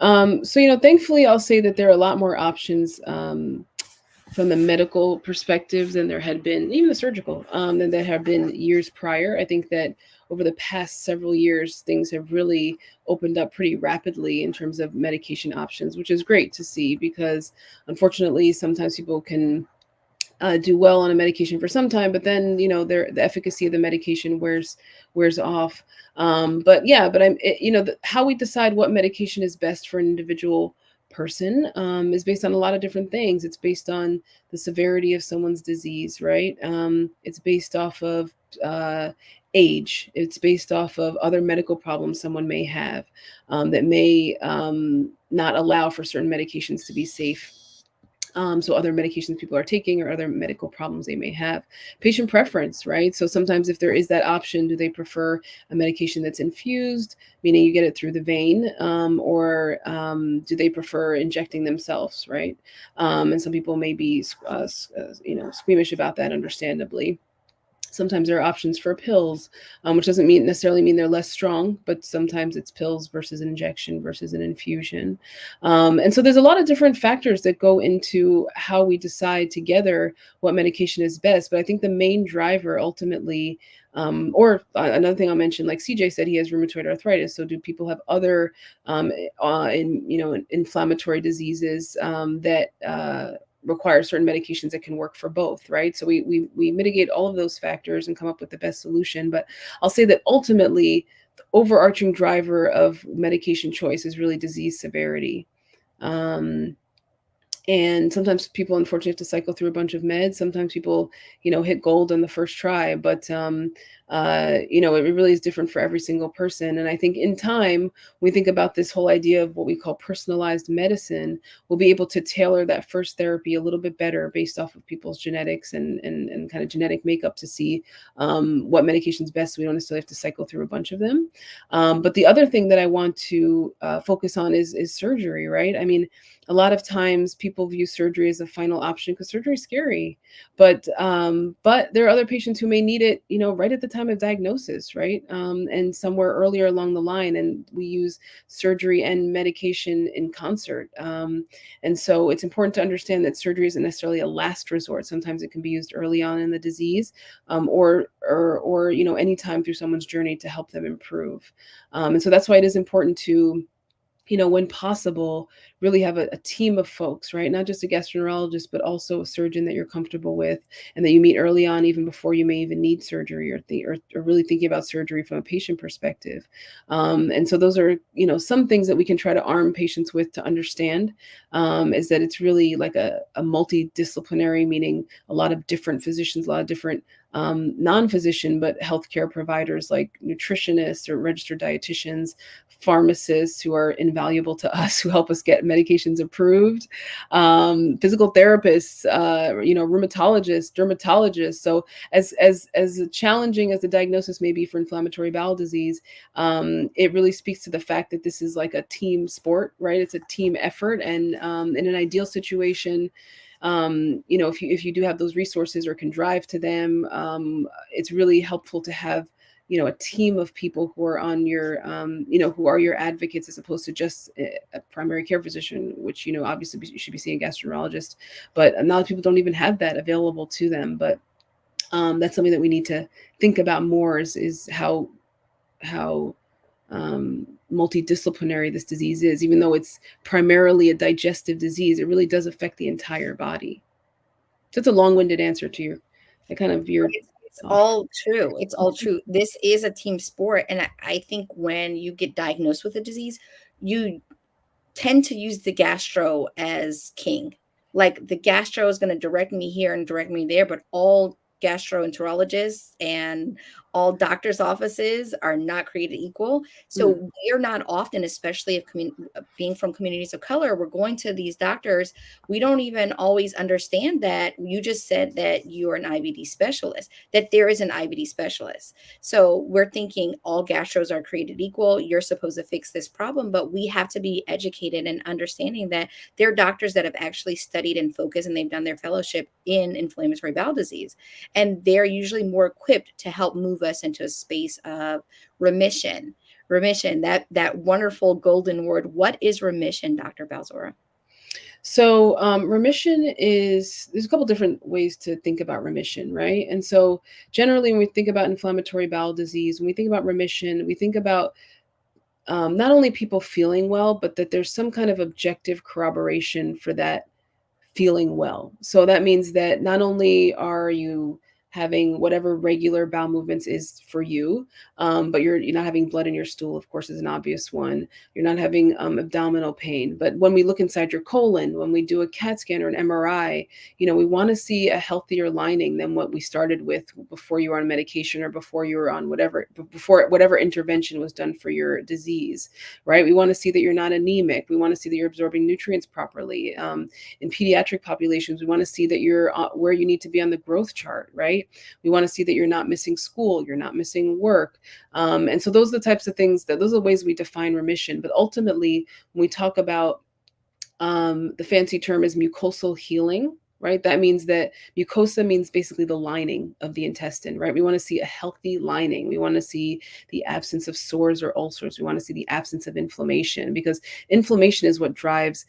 [SPEAKER 2] So, thankfully, I'll say that there are a lot more options from the medical perspective than there had been, even the surgical, than there have been years prior. I think that over the past several years, things have really opened up pretty rapidly in terms of medication options, which is great to see, because unfortunately, sometimes people can do well on a medication for some time, but then the efficacy of the medication wears off. How we decide what medication is best for an individual person is based on a lot of different things. It's based on the severity of someone's disease, right? It's based off of age. It's based off of other medical problems someone may have that may not allow for certain medications to be safe. So other medications people are taking, or other medical problems they may have. Patient preference, right? So sometimes if there is that option, do they prefer a medication that's infused, meaning you get it through the vein, or do they prefer injecting themselves, right? And some people may be, squeamish about that, understandably. Sometimes there are options for pills, which doesn't necessarily mean they're less strong, but sometimes it's pills versus an injection versus an infusion. And so there's a lot of different factors that go into how we decide together what medication is best. But I think the main driver ultimately, another thing I'll mention, like CJ said, he has rheumatoid arthritis. So do people have other inflammatory diseases that require certain medications that can work for both, right? So we mitigate all of those factors and come up with the best solution. But I'll say that ultimately, the overarching driver of medication choice is really disease severity. And sometimes people unfortunately have to cycle through a bunch of meds. Sometimes people, hit gold on the first try, but it really is different for every single person. And I think in time, we think about this whole idea of what we call personalized medicine. We'll be able to tailor that first therapy a little bit better based off of people's genetics and kind of genetic makeup to see what medication's best. So we don't necessarily have to cycle through a bunch of them. But the other thing that I want to focus on is surgery, right? I mean, a lot of times people view surgery as a final option because surgery is scary, but there are other patients who may need it, right at the time of diagnosis, right? And somewhere earlier along the line, and we use surgery and medication in concert. And so it's important to understand that surgery isn't necessarily a last resort. Sometimes it can be used early on in the disease, or anytime through someone's journey to help them improve. And so that's why it is important to, when possible, really have a team of folks, right? Not just a gastroenterologist, but also a surgeon that you're comfortable with and that you meet early on, even before you may even need surgery or really thinking about surgery from a patient perspective. And so those are, some things that we can try to arm patients with to understand, is that it's really like a multidisciplinary, meaning a lot of different physicians, a lot of different non-physician, but healthcare providers like nutritionists or registered dietitians, pharmacists who are invaluable to us, who help us get medications approved, physical therapists, rheumatologists, dermatologists. So as challenging as the diagnosis may be for inflammatory bowel disease, it really speaks to the fact that this is like a team sport, right? It's a team effort. And in an ideal situation, if you do have those resources or can drive to them, it's really helpful to have, a team of people who are on your, who are your advocates, as opposed to just a primary care physician, which, obviously you should be seeing a gastroenterologist, but a lot of people don't even have that available to them. But that's something that we need to think about more, is how multidisciplinary this disease is. Even though it's primarily a digestive disease, it really does affect the entire body. So it's a long-winded answer to your
[SPEAKER 1] It's all true. It's all true. This is a team sport. And I think when you get diagnosed with a disease, you tend to use the gastro as king. Like the gastro is going to direct me here and direct me there, but all gastroenterologists and all doctors' offices are not created equal. So we're not often, especially if being from communities of color, we're going to these doctors. We don't even always understand that you just said that you're an IBD specialist, that there is an IBD specialist. So we're thinking all gastros are created equal. You're supposed to fix this problem, but we have to be educated and understanding that there are doctors that have actually studied and focused, and they've done their fellowship in inflammatory bowel disease. And they're usually more equipped to help move us into a space of remission. Remission, that wonderful golden word. What is remission, Dr. Balzora?
[SPEAKER 2] So remission there's a couple different ways to think about remission, right? And so generally when we think about inflammatory bowel disease, when we think about remission, we think about not only people feeling well, but that there's some kind of objective corroboration for that feeling well. So that means that not only are you having whatever regular bowel movements is for you, but you're not having blood in your stool, of course, is an obvious one. You're not having abdominal pain. But when we look inside your colon, when we do a CAT scan or an MRI, we want to see a healthier lining than what we started with before you were on medication or before you were on before whatever intervention was done for your disease, right? We want to see that you're not anemic. We want to see that you're absorbing nutrients properly. In pediatric populations, we want to see that you're where you need to be on the growth chart, right? We want to see that you're not missing school, you're not missing work. And so those are the types of things those are the ways we define remission. But ultimately, when we talk about the fancy term is mucosal healing, right? That means that mucosa means basically the lining of the intestine, right? We want to see a healthy lining. We want to see the absence of sores or ulcers. We want to see the absence of inflammation, because inflammation is what drives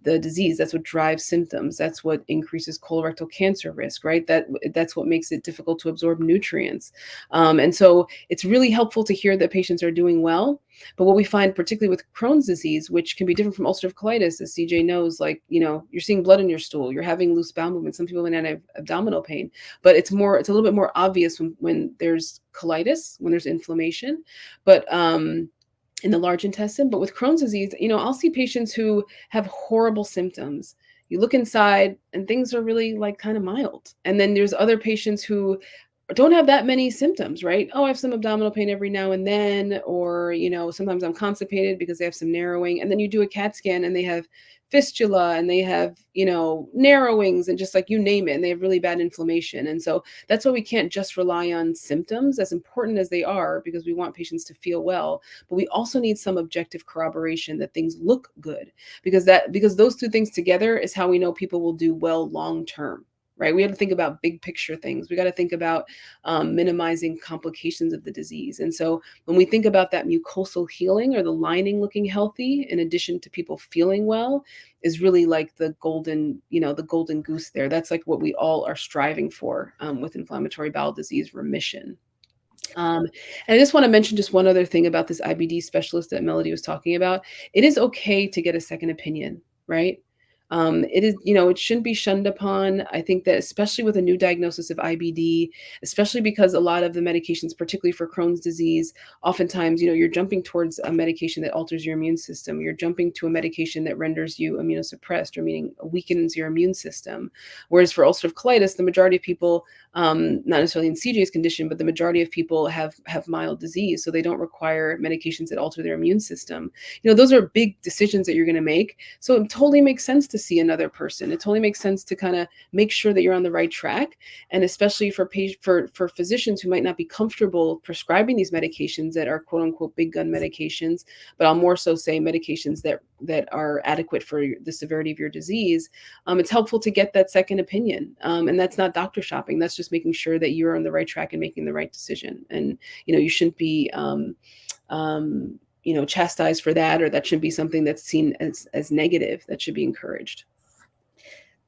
[SPEAKER 2] the disease. That's what drives symptoms. That's what increases colorectal cancer risk, right? That's what makes it difficult to absorb nutrients. And so it's really helpful to hear that patients are doing well. But what we find, particularly with Crohn's disease, which can be different from ulcerative colitis, as CJ knows, like, you're seeing blood in your stool, you're having loose bowel movements. Some people may not have abdominal pain, but it's a little bit more obvious when there's colitis, when there's inflammation. But in the large intestine. But with Crohn's disease, I'll see patients who have horrible symptoms, You look inside and things are really like kind of mild. And then there's other patients who don't have that many symptoms, right? Oh, I have some abdominal pain every now and then, or, sometimes I'm constipated because they have some narrowing. And then you do a CAT scan and they have fistula and they have, narrowings and just like you name it, and they have really bad inflammation. And so that's why we can't just rely on symptoms, as important as they are, because we want patients to feel well, but we also need some objective corroboration that things look good, because those two things together is how we know people will do well long term. Right? We have to think about big picture things. We got to think about minimizing complications of the disease. And so when we think about that mucosal healing or the lining looking healthy, in addition to people feeling well, is really like the golden goose there. That's like what we all are striving for with inflammatory bowel disease remission. And I just want to mention just one other thing about this IBD specialist that Melody was talking about. It is okay to get a second opinion, right? It is, it shouldn't be shunned upon. I think that especially with a new diagnosis of IBD, especially because a lot of the medications, particularly for Crohn's disease, oftentimes, you're jumping towards a medication that alters your immune system. You're jumping to a medication that renders you immunosuppressed, or meaning weakens your immune system. Whereas for ulcerative colitis, the majority of people, not necessarily in CJ's condition, but the majority of people have mild disease, so they don't require medications that alter their immune system. Those are big decisions that you're going to make. So it totally makes sense to see another person. It totally makes sense to kind of make sure that you're on the right track. And especially for physicians who might not be comfortable prescribing these medications that are quote unquote big gun medications, but I'll more so say medications that are adequate for the severity of your disease. It's helpful to get that second opinion. And that's not doctor shopping. That's just making sure that you're on the right track and making the right decision. And, you shouldn't be, chastised for that, or that should be something that's seen as negative. That should be encouraged.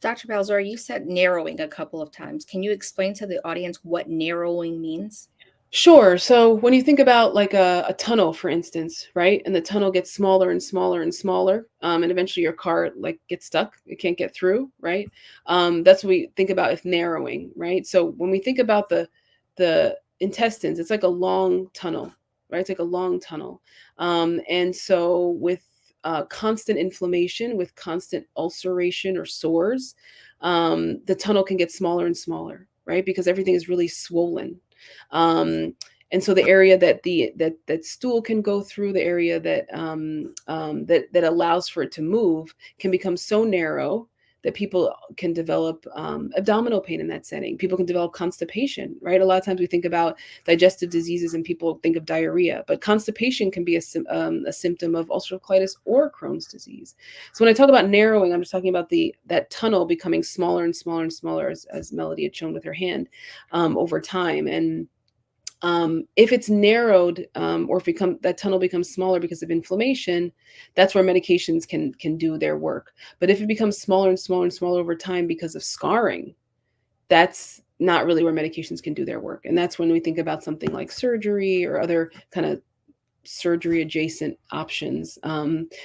[SPEAKER 1] Dr. Balzar, you said narrowing a couple of times. Can you explain to the audience what narrowing means?
[SPEAKER 2] Sure. So when you think about like a tunnel, for instance, right? And the tunnel gets smaller and smaller and smaller, and eventually your car like gets stuck. It can't get through, right? That's what we think about as narrowing, right? So when we think about the intestines, it's like a long tunnel, right? It's like a long tunnel. And so with constant inflammation, with constant ulceration or sores, the tunnel can get smaller and smaller, right? Because everything is really swollen. And so the area that stool can go through, the area that allows for it to move, can become so narrow that people can develop abdominal pain in that setting. People can develop constipation, right? A lot of times we think about digestive diseases and people think of diarrhea, but constipation can be a symptom of ulcerative colitis or Crohn's disease. So when I talk about narrowing, I'm just talking about that tunnel becoming smaller and smaller and smaller, as Melody had shown with her hand, over time. And if it's narrowed, or if that tunnel becomes smaller because of inflammation, that's where medications can do their work. But if it becomes smaller and smaller and smaller over time because of scarring, that's not really where medications can do their work. And that's when we think about something like surgery or other kind of surgery adjacent options,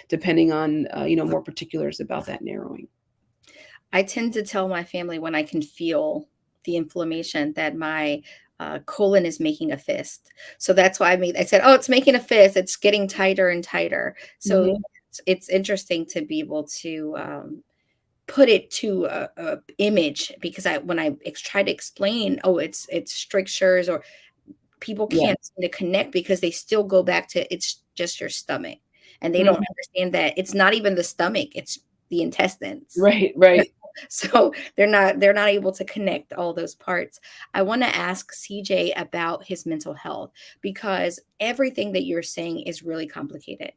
[SPEAKER 2] depending on more particulars about that narrowing.
[SPEAKER 1] I tend to tell my family when I can feel the inflammation that my colon is making a fist. So that's why I said, oh, it's making a fist. It's getting tighter and tighter. So it's interesting to be able to put it to a image, because when I try to explain, oh, it's strictures, or people can't seem to connect because they still go back to it's just your stomach, and they don't understand that it's not even the stomach, it's the intestines.
[SPEAKER 2] Right.
[SPEAKER 1] So they're not able to connect all those parts. I want to ask CJ about his mental health, because everything that you're saying is really complicated.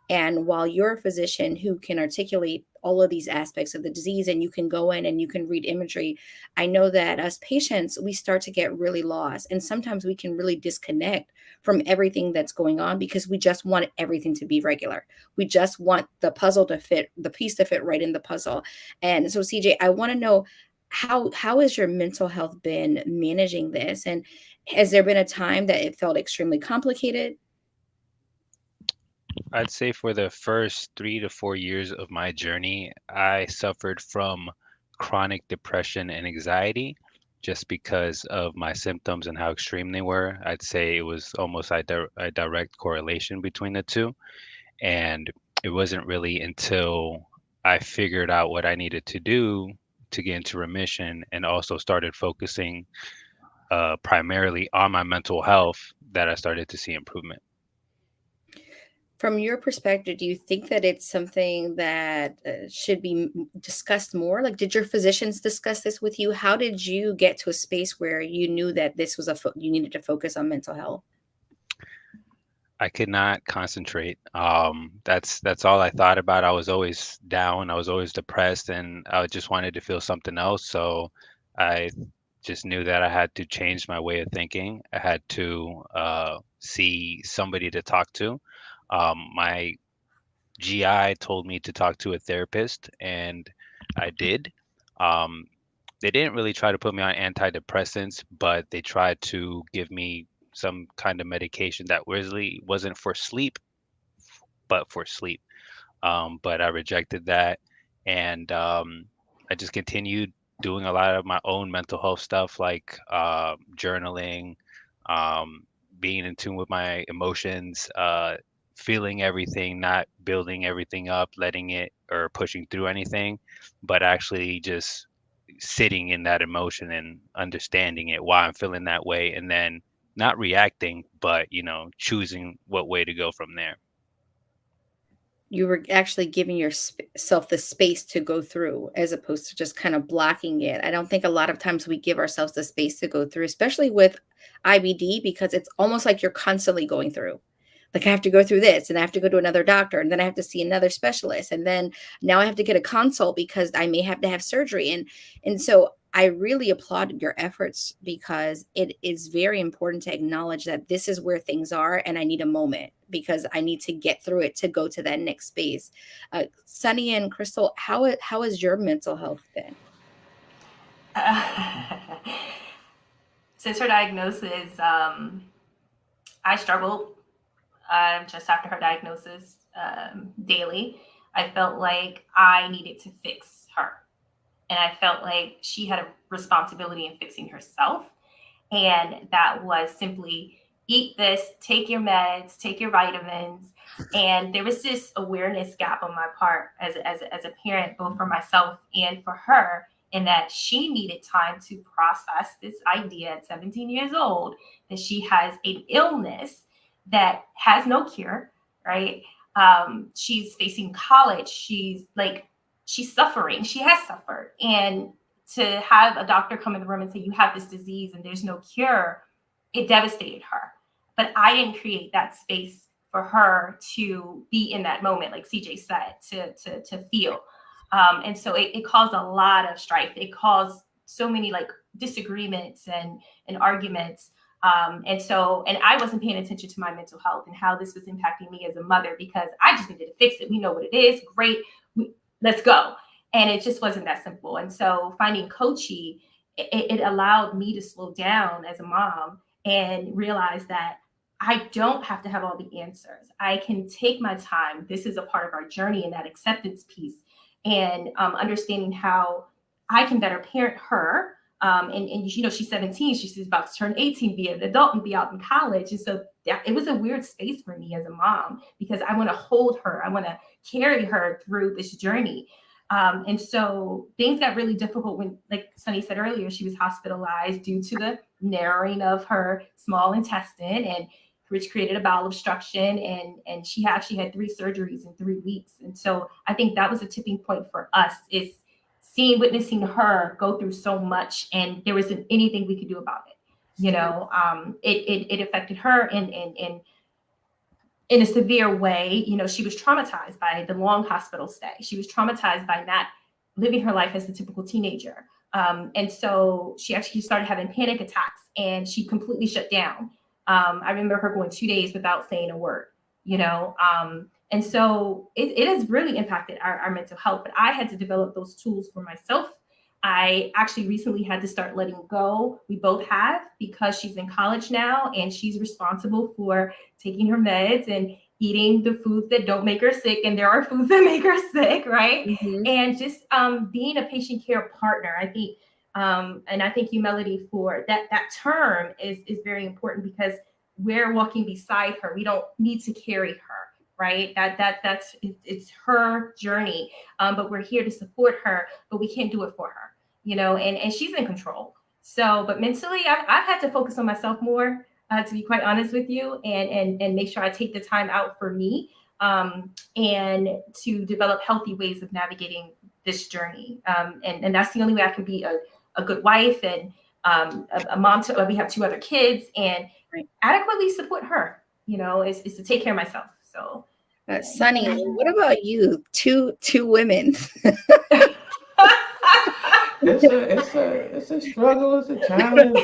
[SPEAKER 1] And while you're a physician who can articulate all of these aspects of the disease, and you can go in and you can read imagery, I know that as patients, we start to get really lost. And sometimes we can really disconnect from everything that's going on because we just want everything to be regular. We just want the piece to fit right in the puzzle. And so, CJ, I want to know, how has your mental health been managing this? And has there been a time that it felt extremely complicated?
[SPEAKER 3] I'd say for the first 3 to 4 years of my journey, I suffered from chronic depression and anxiety just because of my symptoms and how extreme they were. I'd say it was almost a direct correlation between the two. And it wasn't really until I figured out what I needed to do to get into remission, and also started focusing primarily on my mental health, that I started to see improvement.
[SPEAKER 1] From your perspective, do you think that it's something that should be discussed more? Like, did your physicians discuss this with you? How did you get to a space where you knew that this was you needed to focus on mental health?
[SPEAKER 3] I could not concentrate. That's all I thought about. I was always down. I was always depressed, and I just wanted to feel something else. So I just knew that I had to change my way of thinking. I had to see somebody to talk to. My GI told me to talk to a therapist, and I did. Um, they didn't really try to put me on antidepressants, but they tried to give me some kind of medication that really wasn't for sleep, but for sleep. But I rejected that, and I just continued doing a lot of my own mental health stuff, like journaling, um, being in tune with my emotions, feeling everything, not building everything up, letting it or pushing through anything, but actually just sitting in that emotion and understanding it, why I'm feeling that way, and then not reacting, but choosing what way to go from there.
[SPEAKER 1] You were actually giving yourself the space to go through as opposed to just kind of blocking it. I don't think a lot of times we give ourselves the space to go through, especially with IBD, because it's almost like you're constantly going through. Like, I have to go through this, and I have to go to another doctor, and then I have to see another specialist, and then now I have to get a consult because I may have to have surgery. And so I really applaud your efforts, because it is very important to acknowledge that this is where things are, and I need a moment because I need to get through it to go to that next space. Sunny and Crystal, how has your mental health been?
[SPEAKER 4] Since her diagnosis, I struggled just after her diagnosis daily. I felt like I needed to fix her. And I felt like she had a responsibility in fixing herself. And that was simply eat this, take your meds, take your vitamins. And there was this awareness gap on my part as a parent, both for myself and for her, in that she needed time to process this idea at 17 years old that she has an illness that has no cure, right? She's facing college. She's suffering. She has suffered. And to have a doctor come in the room and say, you have this disease and there's no cure, it devastated her. But I didn't create that space for her to be in that moment, like CJ said, to feel. And so it caused a lot of strife. It caused so many like disagreements and arguments. And I wasn't paying attention to my mental health and how this was impacting me as a mother, because I just needed to fix it. We know what it is. Great. Let's go. And it just wasn't that simple. And so finding coaching, it allowed me to slow down as a mom and realize that I don't have to have all the answers. I can take my time. This is a part of our journey, and that acceptance piece, and understanding how I can better parent her. And she's 17. She's about to turn 18, be an adult, and be out in college. And so it was a weird space for me as a mom, because I want to hold her. I want to carry her through this journey. And so things got really difficult when, like Sunny said earlier, she was hospitalized due to the narrowing of her small intestine, and which created a bowel obstruction. And she actually had 3 surgeries in 3 weeks. And so I think that was a tipping point for us, is witnessing her go through so much, and there wasn't anything we could do about it. It affected her in a severe way. She was traumatized by the long hospital stay. She was traumatized by not living her life as a typical teenager. And so she actually started having panic attacks, and she completely shut down. I remember her going 2 days without saying a word, and so it has really impacted our mental health. But I had to develop those tools for myself. I actually recently had to start letting go. We both have, because she's in college now, and she's responsible for taking her meds and eating the foods that don't make her sick. And there are foods that make her sick, right?
[SPEAKER 1] Mm-hmm.
[SPEAKER 4] And just being a patient care partner, I think, and I thank you, Melody, for that term is very important, because we're walking beside her. We don't need to carry her. right? It's her journey, but we're here to support her, but we can't do it for her, and she's in control. So, but mentally, I've had to focus on myself more, to be quite honest with you, and make sure I take the time out for me, and to develop healthy ways of navigating this journey. And that's the only way I can be a good wife and a mom to. We have 2 other kids, and adequately support her. Is to take care of myself. So,
[SPEAKER 1] Sunny, what about you? Two women.
[SPEAKER 6] It's a struggle, it's a challenge.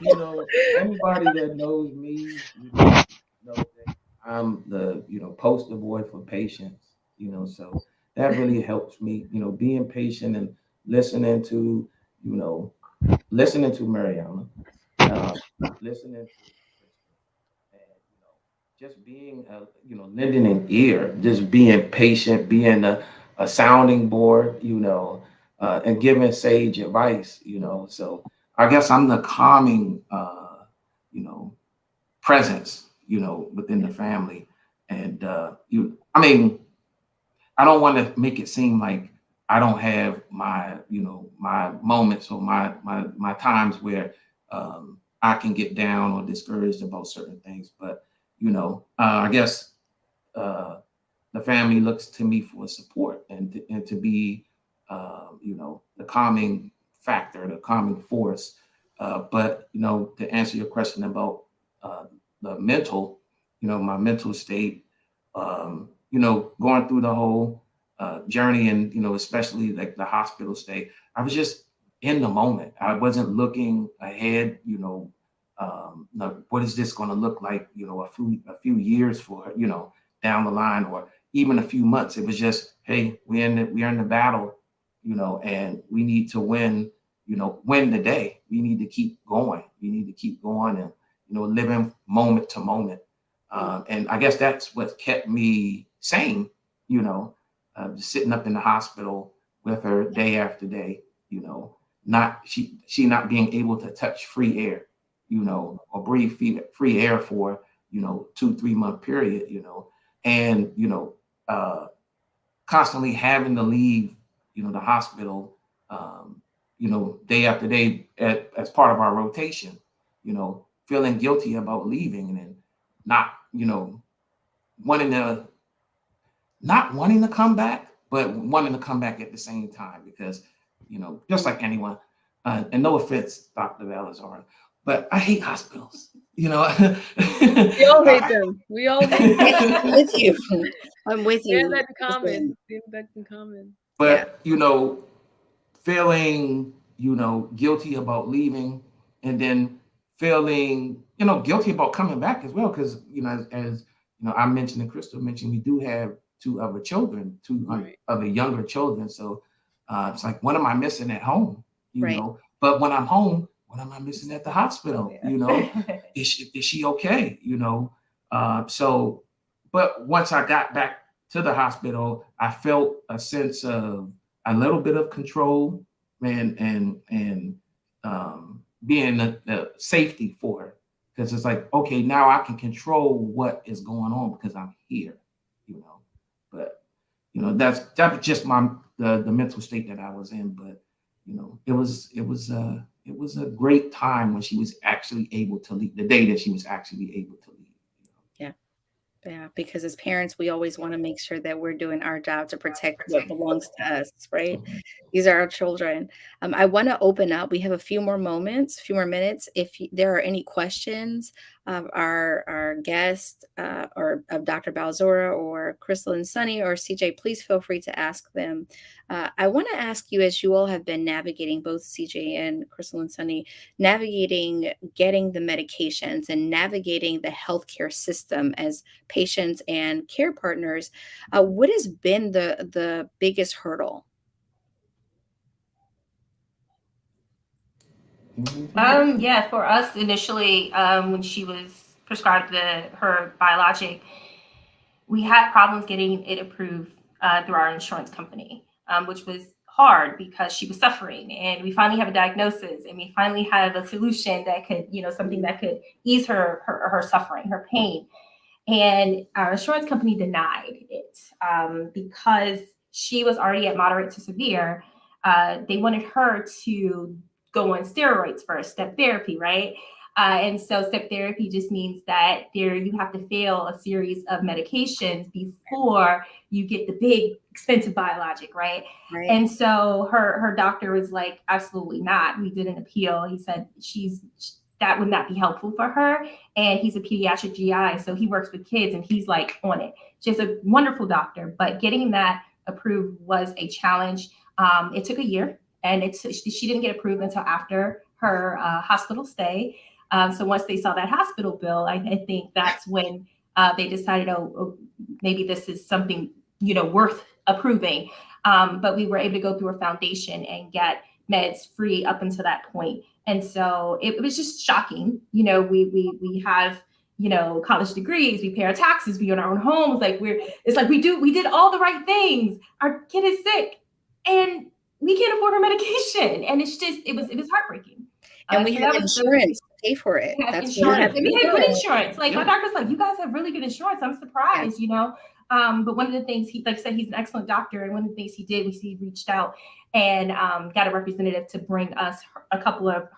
[SPEAKER 6] But, anybody that knows me, knows that I'm the poster boy for patience. So that really helps me. Being patient and listening to Mariana, listening to and just being lending an ear, just being patient, being a sounding board, and giving sage advice, So I guess I'm the calming presence, within the family. And I don't want to make it seem like I don't have my my moments or my times where I can get down or discouraged about certain things. But I guess the family looks to me for support and to be the calming factor, the calming force. But to answer your question about the mental, my mental state, going through the whole journey, and especially like the hospital stay, I was just in the moment. I wasn't looking ahead. What is this going to look like? A few years for down the line, or even a few months. It was just, hey, we're in the battle, and we need to win. Win the day. We need to keep going. We need to keep going and living moment to moment. And I guess that's what kept me sane. Just sitting up in the hospital with her day after day. Not she not being able to touch free air, or breathe free air for 2-3 month period, and constantly having to leave the hospital day after day as part of our rotation, feeling guilty about leaving and not wanting to come back, but wanting to come back at the same time, because just like anyone, and no offense, Dr. Valazar, but I hate hospitals.
[SPEAKER 2] We all hate them. We all hate them.
[SPEAKER 1] I'm with you. I'm with you.
[SPEAKER 2] That's in common.
[SPEAKER 6] But feeling guilty about leaving, and then feeling guilty about coming back as well, because as I mentioned and Crystal mentioned, we do have 2 other children, 2 other younger children. So it's like, what am I missing at home? But when I'm home, what am I missing at the hospital? Is she okay? So, but once I got back to the hospital, I felt a sense of a little bit of control and being the safety for her, because it's like, okay, now I can control what is going on because I'm here. But that's just the mental state that I was in. But it was a great time when she was actually able to leave, the day that she was actually able to leave.
[SPEAKER 1] Yeah, because as parents, we always want to make sure that we're doing our job to protect what belongs to us, right? These are our children. I want to open up. We have a few more minutes. If there are any questions of our guest or of Dr. Balzora or Crystal and Sunny or CJ, please feel free to ask them. I want to ask you, as you all have been navigating, both CJ and Crystal and Sunny, navigating getting the medications and navigating the healthcare system as patients and care partners, what has been the biggest hurdle?
[SPEAKER 4] For us initially, when she was prescribed her biologic, we had problems getting it approved through our insurance company, which was hard because she was suffering, and we finally have a diagnosis, and we finally have a solution that could, something that could ease her suffering, her pain. And our insurance company denied it because she was already at moderate to severe. They wanted her to go on steroids first, step therapy, right? And so step therapy just means that you have to fail a series of medications before you get the big expensive biologic, right?
[SPEAKER 1] Right.
[SPEAKER 4] And so her doctor was like, absolutely not. We did an appeal. He said that would not be helpful for her. And he's a pediatric GI, so he works with kids and he's like on it. She's a wonderful doctor, but getting that approved was a challenge. It took a year, and she didn't get approved until after her hospital stay. So once they saw that hospital bill, I think that's when they decided, oh, maybe this is something worth approving. But we were able to go through a foundation and get meds free up until that point. And so it was just shocking. We have college degrees, we pay our taxes, we own our own homes. We did all the right things. Our kid is sick, and we can't afford her medication, and it was heartbreaking.
[SPEAKER 1] And we have insurance to pay for it.
[SPEAKER 4] We had insurance. And we had good insurance. My doctor's like, you guys have really good insurance. I'm surprised, But one of the things like I said, he's an excellent doctor. And one of the things he did was he reached out and got a representative to bring us a couple of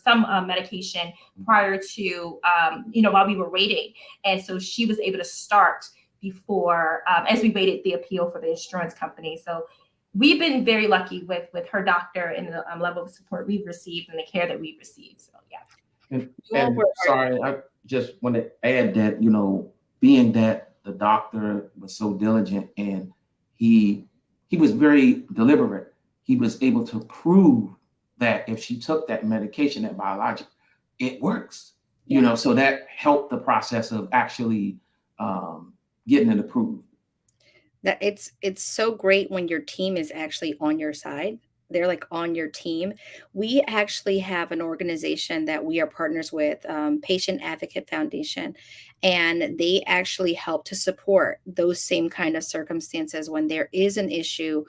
[SPEAKER 4] some medication prior to, while we were waiting. And so she was able to start before, as we waited the appeal for the insurance company. So we've been very lucky with her doctor and the level of support we've received and the care that we've received. So, yeah.
[SPEAKER 6] And sorry, I just want to add that, being that the doctor was so diligent and he was very deliberate, he was able to prove that if she took that medication, that biologic, it works. So that helped the process of actually getting it approved.
[SPEAKER 1] That it's so great when your team is actually on your side. They're like on your team. We actually have an organization that we are partners with, Patient Advocate Foundation, and they actually help to support those same kind of circumstances when there is an issue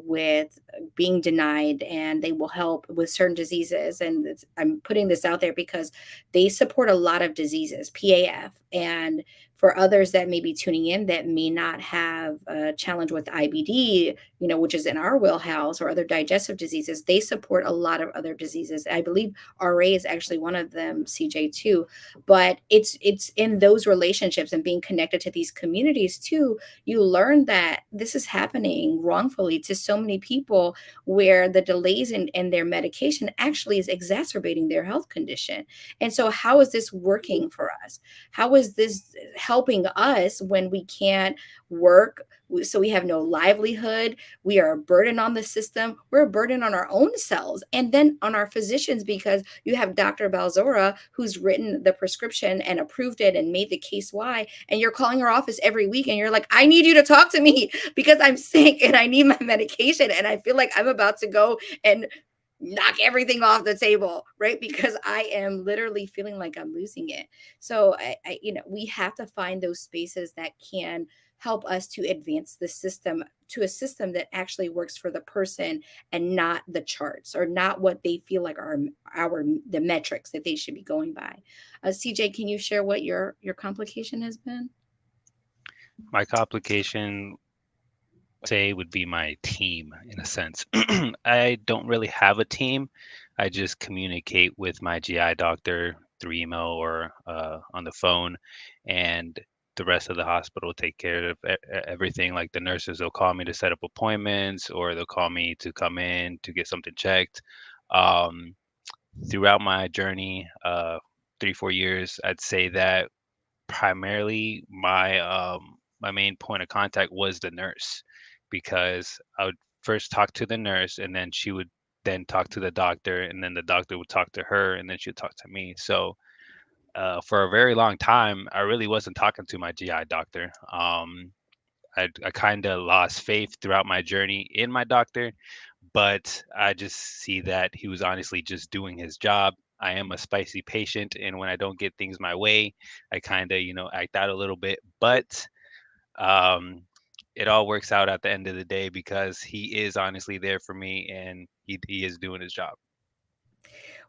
[SPEAKER 1] with being denied, and they will help with certain diseases. And I'm putting this out there because they support a lot of diseases, PAF, and for others that may be tuning in that may not have a challenge with IBD, which is in our wheelhouse, or other digestive diseases, they support a lot of other diseases. I believe RA is actually one of them, CJ too. But it's in those relationships and being connected to these communities too, you learn that this is happening wrongfully to so many people, where the delays in their medication actually is exacerbating their health condition. And so how is this working for us? How is this helping us when we can't work? So we have no livelihood. We are a burden on the system. We're a burden on our own selves and then on our physicians, because you have Dr. Balzora who's written the prescription and approved it and made the case why. And you're calling her office every week and you're like, I need you to talk to me because I'm sick and I need my medication. And I feel like I'm about to go and knock everything off the table, right? Because I am literally feeling like I'm losing it. So we have to find those spaces that can help us to advance the system to a system that actually works for the person and not the charts, or not what they feel like are the metrics that they should be going by. CJ, can you share what your complication has been?
[SPEAKER 3] My complication, say, would be my team in a sense. I don't really have a team. I just communicate with my GI doctor through email or on the phone, and the rest of the hospital take care of everything. Like the nurses will call me to set up appointments, or they'll call me to come in to get something checked. Throughout my journey, 3-4 years, I'd say that primarily my main point of contact was the nurse, because I would first talk to the nurse, and then she would then talk to the doctor, and then the doctor would talk to her, and then she'd talk to me. So for a very long time, I really wasn't talking to my GI doctor. I kind of lost faith throughout my journey in my doctor, but I just see that he was honestly just doing his job. I am a spicy patient, and when I don't get things my way, I kind of, act out a little bit. But it all works out at the end of the day, because he is honestly there for me, and he is doing his job.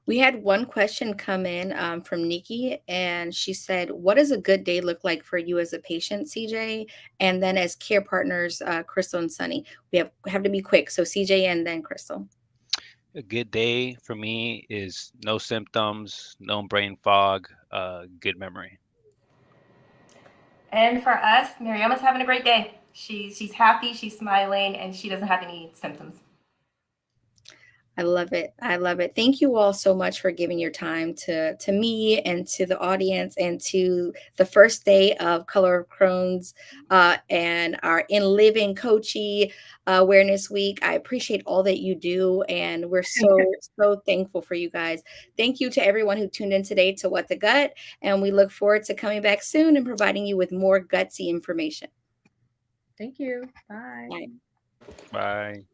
[SPEAKER 1] We had one question come in from Nikki, and she said, "What does a good day look like for you as a patient, CJ, and then as care partners, Crystal and Sunny?" We have to be quick, so CJ and then Crystal.
[SPEAKER 3] A good day for me is no symptoms, no brain fog, good memory.
[SPEAKER 4] And for us, Mariama's having a great day. She's happy, she's smiling, and she doesn't have any symptoms.
[SPEAKER 1] I love it. I love it. Thank you all so much for giving your time to me and to the audience and to the first day of Color of Crohn's and our In Living Coachee Awareness Week. I appreciate all that you do, and we're so thankful for you guys. Thank you to everyone who tuned in today to What the Gut, and we look forward to coming back soon and providing you with more gutsy information.
[SPEAKER 2] Thank you. Bye.
[SPEAKER 1] Bye.
[SPEAKER 3] Bye.